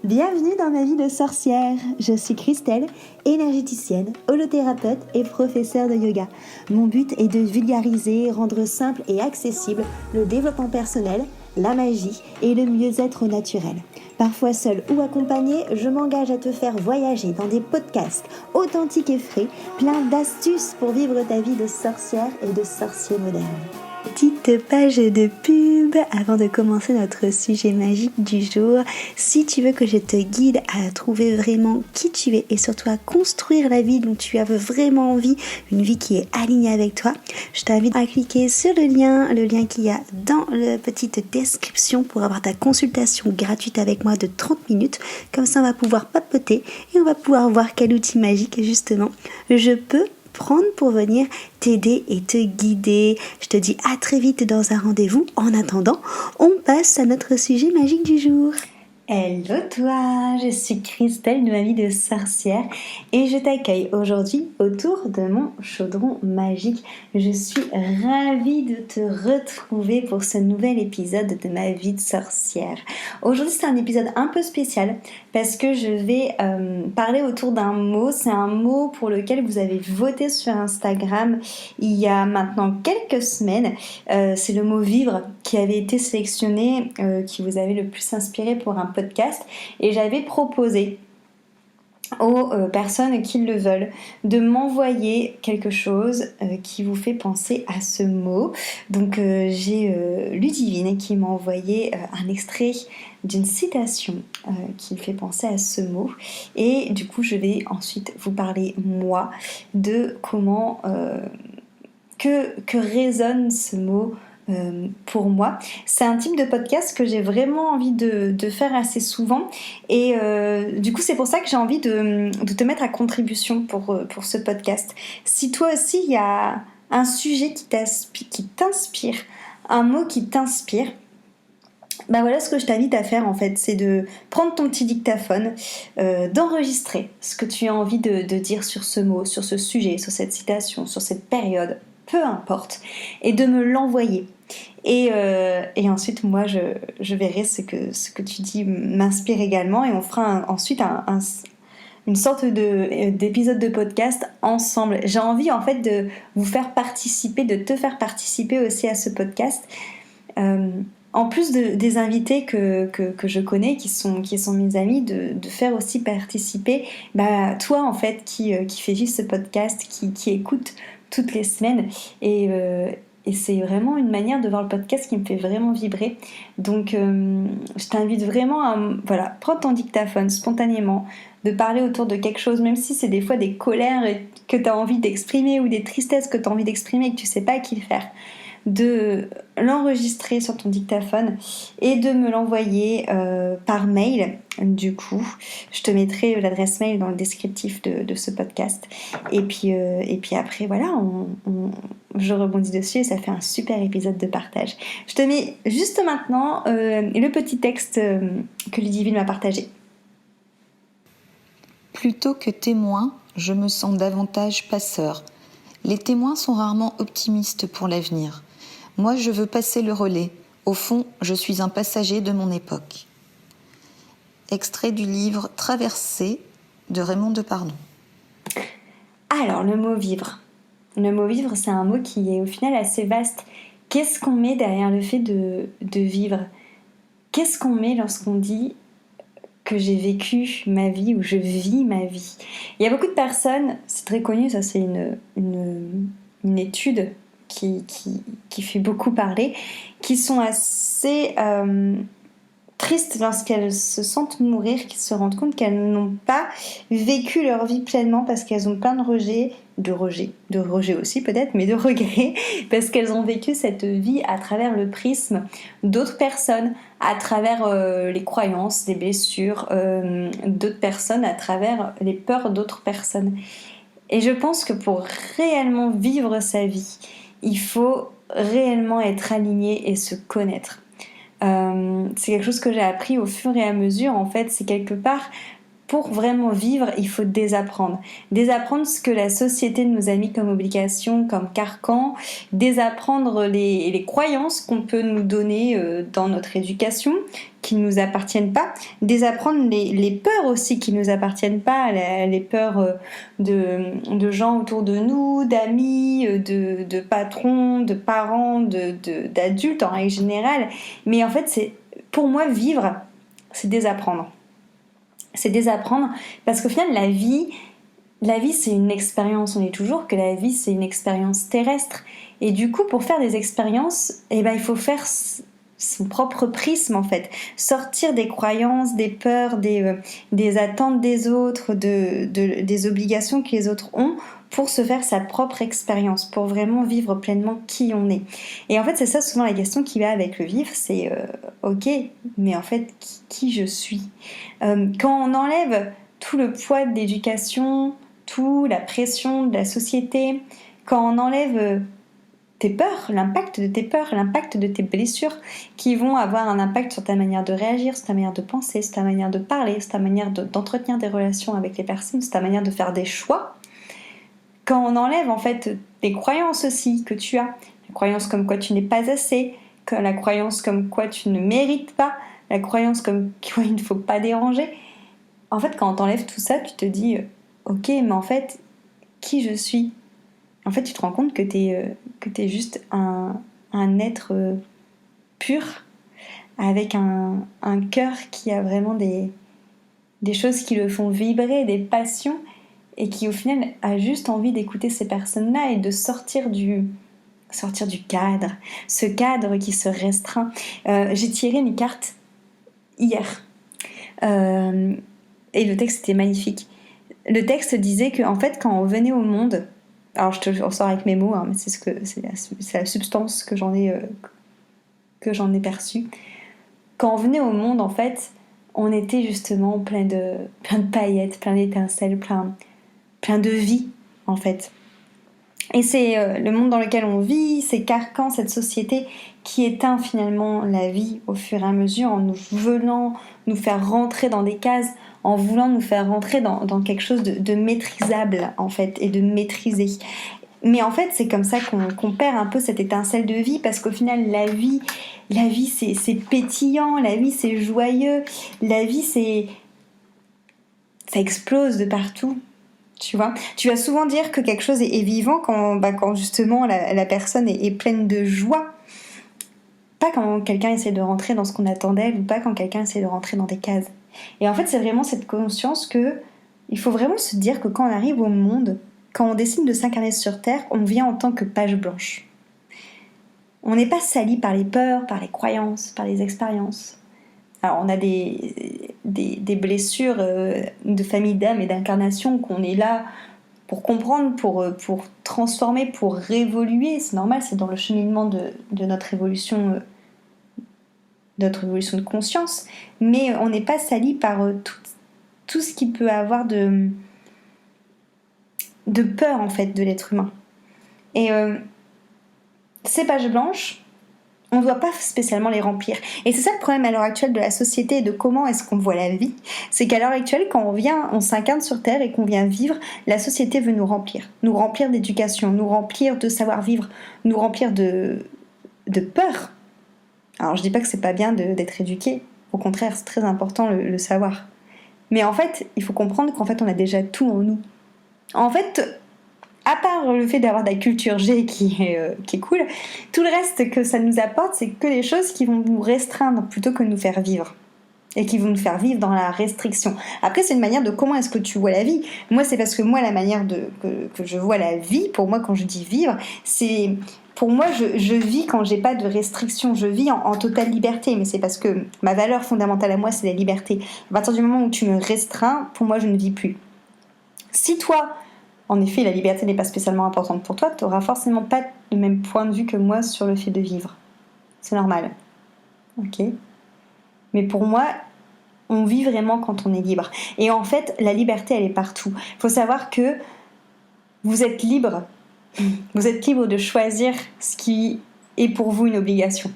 Bienvenue dans ma vie de sorcière. Je suis Christelle, énergéticienne, holothérapeute et professeure de yoga. Mon but est de vulgariser, rendre simple et accessible le développement personnel, la magie et le mieux-être naturel. Parfois seule ou accompagnée, je m'engage à te faire voyager dans des podcasts authentiques et frais, plein d'astuces pour vivre ta vie de sorcière et de sorcier moderne. Petite page de pub avant de commencer notre sujet magique du jour. Si tu veux que je te guide à trouver vraiment qui tu es et surtout à construire la vie dont tu as vraiment envie, une vie qui est alignée avec toi, je t'invite à cliquer sur le lien qu'il y a dans la petite description pour avoir ta consultation gratuite avec moi de 30 minutes. Comme ça, on va pouvoir papoter et on va pouvoir voir quel outil magique justement je peux prendre pour venir t'aider et te guider. Je te dis à très vite dans un rendez-vous. En attendant, on passe à notre sujet magique du jour. Hello toi, je suis Christelle de ma vie de sorcière et je t'accueille aujourd'hui autour de mon chaudron magique. Je suis ravie de te retrouver pour ce nouvel épisode de ma vie de sorcière. Aujourd'hui c'est un épisode un peu spécial parce que je vais parler autour d'un mot. C'est un mot pour lequel vous avez voté sur Instagram il y a maintenant quelques semaines. C'est le mot vivre qui avait été sélectionné, qui vous avait le plus inspiré pour un podcast, et j'avais proposé aux personnes qui le veulent de m'envoyer quelque chose qui vous fait penser à ce mot. Donc j'ai Ludivine qui m'a envoyé un extrait d'une citation qui me fait penser à ce mot, et du coup je vais ensuite vous parler moi de comment que résonne ce mot pour moi. C'est un type de podcast que j'ai vraiment envie de faire assez souvent, et du coup c'est pour ça que j'ai envie de te mettre à contribution pour ce podcast. Si toi aussi il y a un sujet qui t'inspire, un mot qui t'inspire, bah voilà, ce que je t'invite à faire en fait, c'est de prendre ton petit dictaphone, d'enregistrer ce que tu as envie de dire sur ce mot, sur ce sujet, sur cette citation, sur cette période, peu importe, et de me l'envoyer. Et ensuite moi je verrai ce que tu dis m'inspire également, et on fera ensuite une sorte d'épisode de podcast ensemble. J'ai envie en fait de vous faire participer, de te faire participer aussi à ce podcast, en plus des invités que je connais, qui sont mes amis, de faire aussi participer toi en fait qui fait vivre ce podcast, qui écoute toutes les semaines, et c'est vraiment une manière de voir le podcast qui me fait vraiment vibrer. Donc je t'invite vraiment à prendre ton dictaphone spontanément, de parler autour de quelque chose, même si c'est des fois des colères que tu as envie d'exprimer ou des tristesses que tu as envie d'exprimer et que tu sais pas à qui le faire, de l'enregistrer sur ton dictaphone et de me l'envoyer par mail. Du coup, je te mettrai l'adresse mail dans le descriptif de ce podcast. Et puis après, voilà, je rebondis dessus et ça fait un super épisode de partage. Je te mets juste maintenant le petit texte que Ludivine m'a partagé. Plutôt que témoin, je me sens davantage passeur. Les témoins sont rarement optimistes pour l'avenir. Moi, je veux passer le relais. Au fond, je suis un passager de mon époque. Extrait du livre Traversée de Raymond Depardon. Alors, le mot vivre. Le mot vivre, c'est un mot qui est au final assez vaste. Qu'est-ce qu'on met derrière le fait de vivre ? Qu'est-ce qu'on met lorsqu'on dit que j'ai vécu ma vie ou je vis ma vie ? Il y a beaucoup de personnes, c'est très connu, ça c'est une étude qui fait beaucoup parler, qui sont assez tristes lorsqu'elles se sentent mourir, qui se rendent compte qu'elles n'ont pas vécu leur vie pleinement parce qu'elles ont plein de rejet aussi peut-être, mais de regrets, parce qu'elles ont vécu cette vie à travers le prisme d'autres personnes, à travers les croyances, les blessures d'autres personnes, à travers les peurs d'autres personnes. Et je pense que pour réellement vivre sa vie, il faut réellement être aligné et se connaître. C'est quelque chose que j'ai appris au fur et à mesure. En fait, c'est quelque part pour vraiment vivre, il faut désapprendre. Désapprendre ce que la société nous a mis comme obligation, comme carcan, désapprendre les croyances qu'on peut nous donner dans notre éducation, qui ne nous appartiennent pas, désapprendre les peurs aussi qui ne nous appartiennent pas, les peurs de gens autour de nous, d'amis, de patrons, de parents, d'adultes en règle générale. Mais en fait, pour moi, vivre, c'est désapprendre. C'est désapprendre parce qu'au final, la vie c'est une expérience. On dit toujours que la vie c'est une expérience terrestre. Et du coup, pour faire des expériences, il faut faire son propre prisme en fait. Sortir des croyances, des peurs, des attentes des autres, des obligations que les autres ont pour se faire sa propre expérience, pour vraiment vivre pleinement qui on est. Et en fait, c'est ça souvent la question qui va avec le vivre, c'est ok, mais en fait, qui je suis quand on enlève tout le poids de l'éducation, toute la pression de la société, quand on enlève tes peurs, l'impact de tes peurs, l'impact de tes blessures qui vont avoir un impact sur ta manière de réagir, sur ta manière de penser, sur ta manière de parler, sur ta manière d'entretenir des relations avec les personnes, sur ta manière de faire des choix. Quand on enlève en fait des croyances aussi que tu as, la croyance comme quoi tu n'es pas assez, la croyance comme quoi tu ne mérites pas, la croyance comme quoi il ne faut pas déranger. En fait, quand on t'enlève tout ça, tu te dis ok, mais en fait, qui je suis ? En fait, tu te rends compte que t'es juste un être pur, avec un cœur qui a vraiment des choses qui le font vibrer, des passions, et qui au final a juste envie d'écouter ces personnes-là et de sortir du cadre, ce cadre qui se restreint. J'ai tiré une carte hier, et le texte était magnifique. Le texte disait que en fait, quand on venait au monde, alors je te le ressors avec mes mots, hein, mais c'est la substance que j'en ai perçue. Quand on venait au monde, en fait, on était justement plein de paillettes, plein d'étincelles, plein de vie, en fait. Et c'est le monde dans lequel on vit, ces carcans, cette société qui éteint finalement la vie au fur et à mesure en nous voulant nous faire rentrer dans des cases, en voulant nous faire rentrer dans quelque chose de maîtrisable en fait et de maîtrisé. Mais en fait c'est comme ça qu'on perd un peu cette étincelle de vie, parce qu'au final la vie c'est pétillant, la vie c'est joyeux, la vie ça explose de partout. Tu vois, tu vas souvent dire que quelque chose est vivant quand justement la personne est pleine de joie. Pas quand quelqu'un essaie de rentrer dans ce qu'on attend d'elle, ou pas quand quelqu'un essaie de rentrer dans des cases. Et en fait, c'est vraiment cette conscience que il faut vraiment se dire que quand on arrive au monde, quand on décide de s'incarner sur Terre, on vient en tant que page blanche. On n'est pas sali par les peurs, par les croyances, par les expériences. Alors on a des blessures de famille d'âme et d'incarnation qu'on est là pour comprendre, pour transformer, pour réévoluer. C'est normal, c'est dans le cheminement de notre évolution de conscience. Mais on n'est pas sali par tout ce qui peut avoir de peur en fait de l'être humain. Et ces pages blanches, on ne doit pas spécialement les remplir. Et c'est ça le problème à l'heure actuelle de la société et de comment est-ce qu'on voit la vie. C'est qu'à l'heure actuelle, quand on s'incarne sur Terre et qu'on vient vivre, la société veut nous remplir d'éducation, nous remplir de savoir-vivre, nous remplir de peur. Alors je dis pas que c'est pas bien d'être éduqué, au contraire c'est très important le savoir. Mais en fait, il faut comprendre qu'en fait on a déjà tout en nous. En fait, à part le fait d'avoir de la culture G qui est cool, tout le reste que ça nous apporte, c'est que les choses qui vont nous restreindre plutôt que nous faire vivre. Et qui vont nous faire vivre dans la restriction. Après, c'est une manière de comment est-ce que tu vois la vie. Moi, c'est parce que moi, la manière que je vois la vie, pour moi, quand je dis vivre, c'est... Pour moi, je vis quand j'ai pas de restriction. Je vis en totale liberté. Mais c'est parce que ma valeur fondamentale à moi, c'est la liberté. À partir du moment où tu me restreins, pour moi, je ne vis plus. Si toi... En effet, la liberté n'est pas spécialement importante pour toi, tu n'auras forcément pas le même point de vue que moi sur le fait de vivre. C'est normal. Ok ? Mais pour moi, on vit vraiment quand on est libre. Et en fait, la liberté, elle est partout. Il faut savoir que vous êtes libre. Vous êtes libre de choisir ce qui est pour vous une obligation.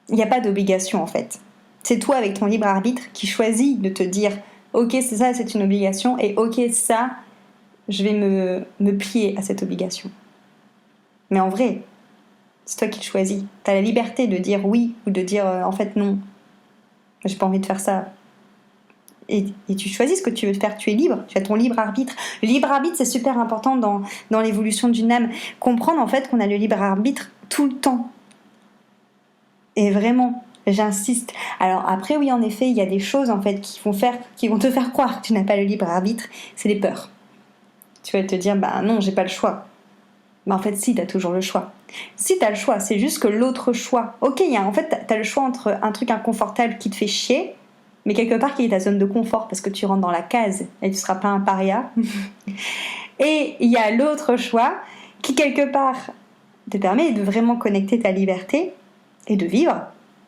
Il n'y a pas d'obligation, en fait. C'est toi, avec ton libre arbitre, qui choisis de te dire ok, c'est ça, c'est une obligation, et ok, ça, je vais me plier à cette obligation. Mais en vrai, c'est toi qui le choisis. T'as la liberté de dire oui ou de dire en fait non, j'ai pas envie de faire ça. Et tu choisis ce que tu veux faire, tu es libre, tu as ton libre arbitre. Le libre arbitre, c'est super important dans l'évolution d'une âme. Comprendre en fait qu'on a le libre arbitre tout le temps. Et vraiment, j'insiste. Alors après, oui, en effet, il y a des choses en fait qui vont te faire croire que tu n'as pas le libre arbitre, c'est les peurs. Tu vas te dire, bah non, j'ai pas le choix. Mais en fait, si, t'as toujours le choix. Si t'as le choix, c'est juste que l'autre choix. Ok, en fait, t'as le choix entre un truc inconfortable qui te fait chier, mais quelque part qui est ta zone de confort parce que tu rentres dans la case et tu seras pas un paria. Et il y a l'autre choix qui, quelque part, te permet de vraiment connecter ta liberté et de vivre,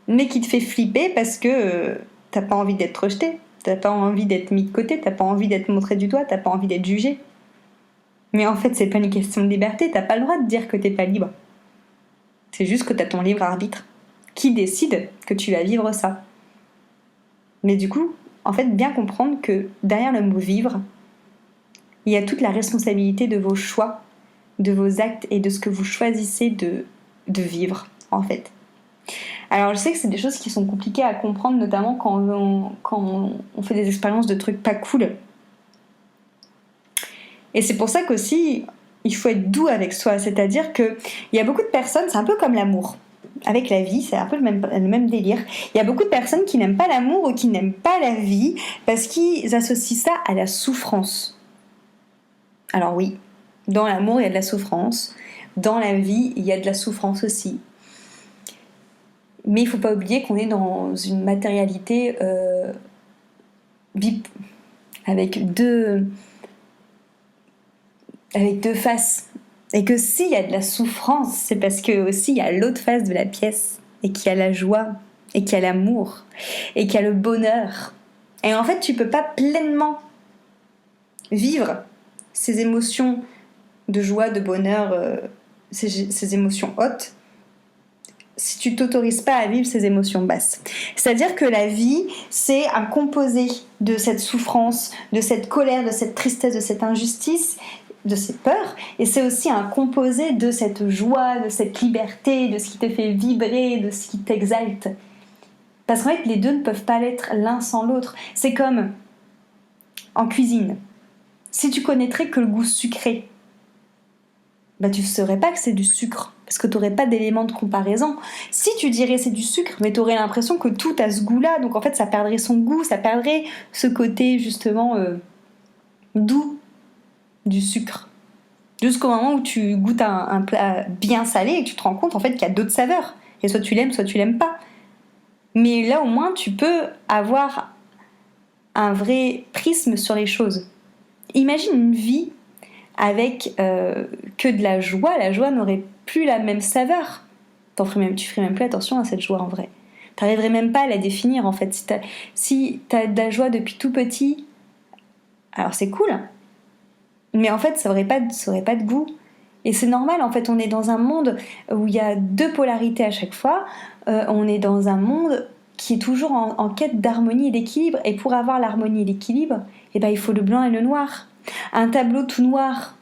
mais qui te fait flipper parce que t'as pas envie d'être rejeté, t'as pas envie d'être mis de côté, t'as pas envie d'être montré du doigt, t'as pas envie d'être jugé. Mais en fait, c'est pas une question de liberté, t'as pas le droit de dire que t'es pas libre. C'est juste que t'as ton libre arbitre qui décide que tu vas vivre ça. Mais du coup, en fait, bien comprendre que derrière le mot vivre, il y a toute la responsabilité de vos choix, de vos actes et de ce que vous choisissez de vivre, en fait. Alors, je sais que c'est des choses qui sont compliquées à comprendre, notamment quand on fait des expériences de trucs pas cool. Et c'est pour ça qu'aussi, il faut être doux avec soi. C'est-à-dire qu'il y a beaucoup de personnes, c'est un peu comme l'amour. Avec la vie, c'est un peu le même délire. Il y a beaucoup de personnes qui n'aiment pas l'amour ou qui n'aiment pas la vie parce qu'ils associent ça à la souffrance. Alors oui, dans l'amour, il y a de la souffrance. Dans la vie, il y a de la souffrance aussi. Mais il ne faut pas oublier qu'on est dans une matérialité avec deux faces. Et que s'il y a de la souffrance, c'est parce que aussi il y a l'autre face de la pièce, et qu'il y a la joie, et qu'il y a l'amour, et qu'il y a le bonheur. Et en fait, tu peux pas pleinement vivre ces émotions de joie, de bonheur, ces émotions hautes, si tu t'autorises pas à vivre ces émotions basses. C'est-à-dire que la vie, c'est un composé de cette souffrance, de cette colère, de cette tristesse, de cette injustice, de ces peurs, et c'est aussi un composé de cette joie, de cette liberté, de ce qui te fait vibrer, de ce qui t'exalte. Parce qu'en fait, les deux ne peuvent pas l'être l'un sans l'autre. C'est comme en cuisine. Si tu connaîtrais que le goût sucré, bah tu ne saurais pas que c'est du sucre, parce que tu n'aurais pas d'élément de comparaison. Si tu dirais c'est du sucre, mais tu aurais l'impression que tout a ce goût-là, donc en fait ça perdrait son goût, ça perdrait ce côté justement doux du sucre. Jusqu'au moment où tu goûtes un plat bien salé et que tu te rends compte en fait qu'il y a d'autres saveurs. Et soit tu l'aimes pas. Mais là au moins tu peux avoir un vrai prisme sur les choses. Imagine une vie avec que de la joie. La joie n'aurait plus la même saveur. Tu ferais même plus attention à cette joie en vrai. T'arriverais même pas à la définir en fait. Si t'as de la joie depuis tout petit, alors c'est cool. Mais en fait, ça aurait pas de goût. Et c'est normal, en fait, on est dans un monde où il y a deux polarités à chaque fois. On est dans un monde qui est toujours en quête d'harmonie et d'équilibre. Et pour avoir l'harmonie et l'équilibre, il faut le blanc et le noir. Un tableau tout noir,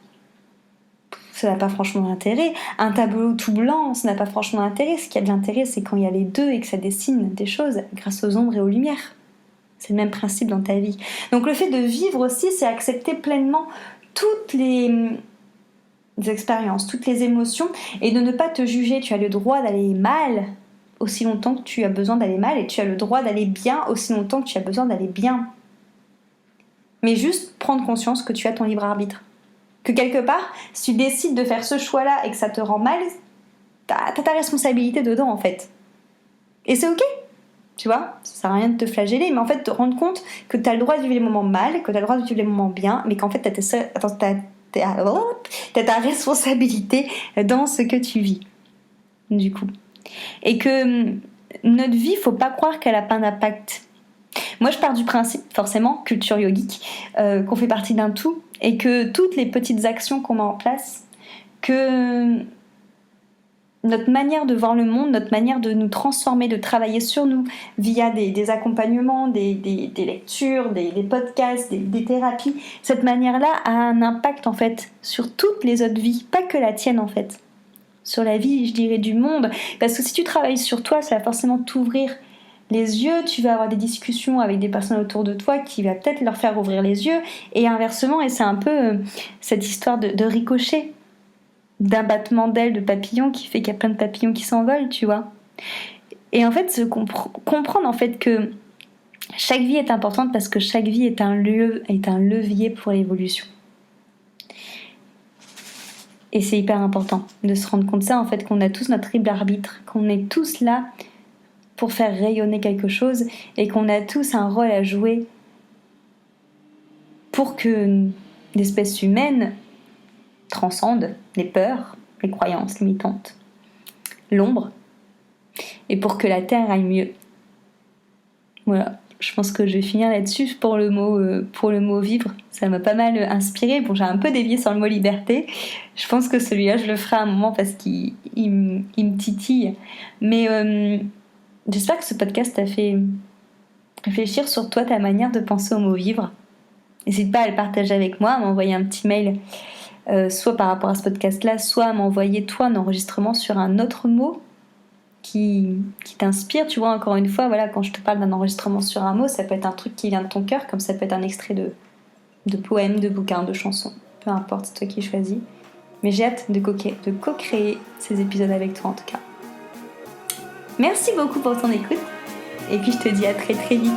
ça n'a pas franchement d'intérêt. Un tableau tout blanc, ça n'a pas franchement d'intérêt. Ce qui a de l'intérêt, c'est quand il y a les deux et que ça dessine des choses grâce aux ombres et aux lumières. C'est le même principe dans ta vie. Donc le fait de vivre aussi, c'est accepter pleinement toutes les expériences, toutes les émotions, et de ne pas te juger. Tu as le droit d'aller mal aussi longtemps que tu as besoin d'aller mal, et tu as le droit d'aller bien aussi longtemps que tu as besoin d'aller bien. Mais juste prendre conscience que tu as ton libre arbitre. Que quelque part, si tu décides de faire ce choix-là et que ça te rend mal, t'as ta responsabilité dedans en fait. Et c'est ok. Tu vois, ça sert à rien de te flageller, mais en fait te rendre compte que tu as le droit de vivre les moments mal, que tu as le droit de vivre les moments bien, mais qu'en fait t'as ta responsabilité dans ce que tu vis, du coup. Et que notre vie, faut pas croire qu'elle a pas d'impact. Moi, je pars du principe, forcément, culture yogique, qu'on fait partie d'un tout, et que toutes les petites actions qu'on met en place, que notre manière de voir le monde, notre manière de nous transformer, de travailler sur nous via des accompagnements, des lectures, des podcasts, des thérapies, cette manière-là a un impact en fait sur toutes les autres vies, pas que la tienne en fait, sur la vie, je dirais, du monde. Parce que si tu travailles sur toi, ça va forcément t'ouvrir les yeux, tu vas avoir des discussions avec des personnes autour de toi qui va peut-être leur faire ouvrir les yeux, et inversement, et c'est un peu cette histoire de ricochet, d'un battement d'ailes de papillons qui fait qu'il y a plein de papillons qui s'envolent, tu vois. Et en fait, comprendre en fait que chaque vie est importante parce que chaque vie est un levier pour l'évolution. Et c'est hyper important de se rendre compte de ça, en fait, qu'on a tous notre libre arbitre, qu'on est tous là pour faire rayonner quelque chose et qu'on a tous un rôle à jouer pour que l'espèce humaine transcende les peurs, les croyances limitantes, l'ombre, et pour que la Terre aille mieux. Voilà, je pense que je vais finir là-dessus pour le mot vivre. Ça m'a pas mal inspiré. Bon, j'ai un peu dévié sur le mot liberté. Je pense que celui-là, je le ferai à un moment parce qu'il me titille. Mais j'espère que ce podcast t'a fait réfléchir sur toi, ta manière de penser au mot vivre. N'hésite pas à le partager avec moi, à m'envoyer un petit mail, soit par rapport à ce podcast-là, soit à m'envoyer toi un enregistrement sur un autre mot qui t'inspire. Tu vois, encore une fois, voilà, quand je te parle d'un enregistrement sur un mot, ça peut être un truc qui vient de ton cœur, comme ça peut être un extrait de poème, de bouquin, de chanson. Peu importe, c'est toi qui choisis. Mais j'ai hâte de co-créer ces épisodes avec toi en tout cas. Merci beaucoup pour ton écoute. Et puis je te dis à très très vite.